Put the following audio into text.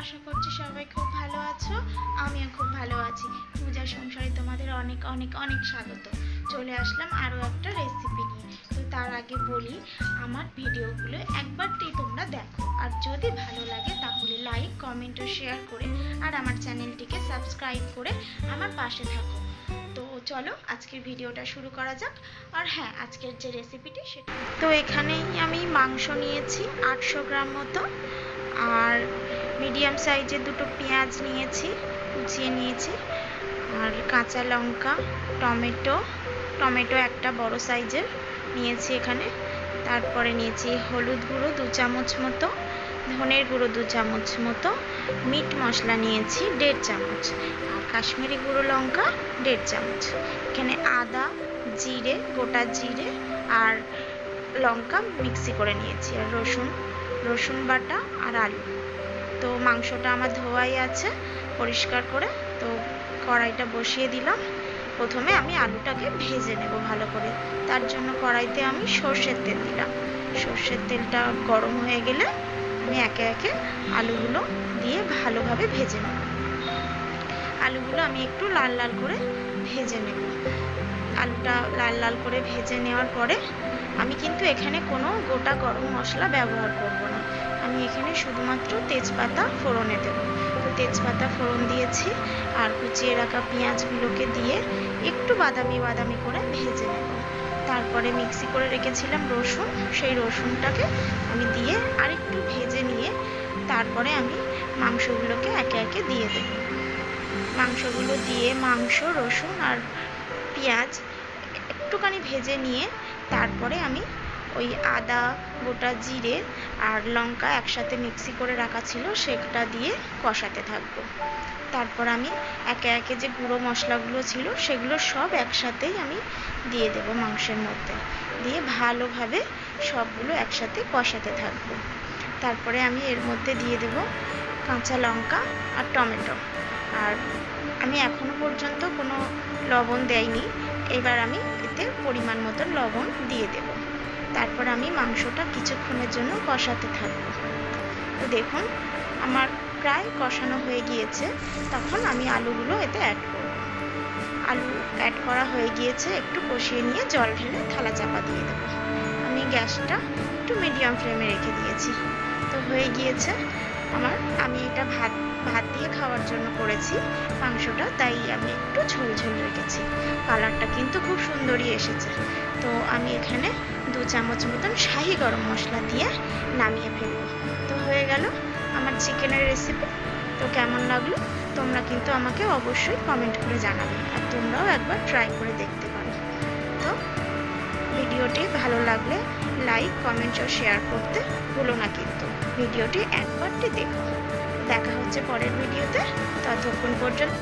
আশা করছি সবাই খুব ভালো আছো। আমিও খুব ভালো আছি। পূজার সংসারে তোমাদের অনেক অনেক অনেক স্বাগত। চলে আসলাম আরও একটা রেসিপি নিয়ে। তো তার আগে বলি, আমার ভিডিওগুলো একবারটি তোমরা দেখো, আর যদি ভালো লাগে তাহলে লাইক, কমেন্ট ও শেয়ার করে আর আমার চ্যানেলটিকে সাবস্ক্রাইব করে আমার পাশে থাকো। তো চলো আজকের ভিডিওটা শুরু করা যাক। আর হ্যাঁ, আজকের যে রেসিপিটি সেটা তো এখানেই আমি মাংস নিয়েছি 800 গ্রাম মতো, আর মিডিয়াম সাইজের দুটো পেঁয়াজ নিয়েছি, কুচিয়ে নিয়েছি, আর কাঁচা লঙ্কা, টমেটো একটা বড় সাইজের নিয়েছি এখানে। তারপরে নিয়েছি হলুদ গুঁড়ো 2 চামচ মতো, ধনের গুঁড়ো 2 চামচ মতো, মিট মশলা নিয়েছি 1.5 চামচ, আর কাশ্মীরি গুঁড়ো লঙ্কা 1.5 চামচ। এখানে আদা, জিরে, গোটা জিরে আর লঙ্কা মিক্সি করে নিয়েছি, আর রসুন বাটা আর আলু। তো মাংসটা আমার ধোয়াই আছে পরিষ্কার করে। তো কড়াইটা বসিয়ে দিলাম। প্রথমে আমি আলুটাকে ভেজে নেব ভালো করে। তার জন্য কড়াইতে আমি সর্ষের তেল দিলাম। সর্ষের তেলটা গরম হয়ে গেলে আমি একে একে আলুগুলো দিয়ে ভালোভাবে ভেজে নেব। আলুগুলো আমি একটু লাল লাল করে ভেজে নেব। আলুটা লাল লাল করে ভেজে নেওয়ার পরে আমি কিন্তু এখানে কোনো গোটা গরম মশলা ব্যবহার করব না। আমি এখানে শুধুমাত্র তেজপাতা ফোড়নে দেব। তো তেজপাতা ফোড়ন দিয়েছি, আর কুচিয়ে রাখা পেঁয়াজগুলোকে দিয়ে একটু বাদামি বাদামি করে ভেজে নেব। তারপরে মিক্সি করে রেখেছিলাম রসুন, সেই রসুনটাকে আমি দিয়ে আরেকটু ভেজে নিয়ে তারপরে আমি মাংসগুলোকে একে একে দিয়ে দেব। মাংসগুলো দিয়ে মাংস, রসুন আর পেঁয়াজ একটুখানি ভেজে নিয়ে তারপরে আমি ওই আদা, গোটা জিরে আর লঙ্কা একসাথে মিক্সি করে রাখা ছিল সেটা দিয়ে কষাতে থাকবো। তারপর আমি একে একে যে গুঁড়ো মশলাগুলো ছিল সেগুলো সব একসাথেই আমি দিয়ে দেব মাংসের মধ্যে, দিয়ে ভালোভাবে সবগুলো একসাথে কষাতে থাকবো। তারপরে আমি এর মধ্যে দিয়ে দেব কাঁচা লঙ্কা আর টমেটো। আর আমি এখনো পর্যন্ত কোনো লবণ দেইনি, এবার আমি এতে পরিমাণ মতো লবণ দিয়ে দেব। তারপর আমি মাংসটা কিছুক্ষণের জন্য কষাতে থাকবো। তো দেখুন আমার প্রায় কষানো হয়ে গিয়েছে। তখন আমি আলুগুলো এতে অ্যাড করব। আলু অ্যাড করা হয়ে গিয়েছে, একটু কষিয়ে নিয়ে জল ঢেলে থালা চাপা দিয়ে দেবো। আমি গ্যাসটা একটু মিডিয়াম ফ্লেমে রেখে দিয়েছি। তো হয়ে গিয়েছে আমার। আমি এটা ভাত দিয়ে খাওয়ার জন্য করেছি মাংসটা, তাই আমি একটু ঝোল ঝোল রেখেছি। কালারটা কিন্তু খুব সুন্দরই এসেছে। তো আমি এখানে 2 চামচ মতন শাহি গরম মশলা দিয়ে নামিয়ে ফেলবো। তো হয়ে গেল আমার চিকেনের রেসিপি। তো কেমন লাগলো তোমরা কিন্তু আমাকে অবশ্যই কমেন্ট করে জানাবে, আর তোমরাও একবার ট্রাই করে দেখতে পারো। তো ভিডিওটি ভালো লাগলে লাইক, কমেন্ট ও শেয়ার করতে ভুলো না কিন্তু। ভিডিওটি একবারটি দেখো। দেখা হচ্ছে পরের ভিডিওতে। ততক্ষণ পর্যন্ত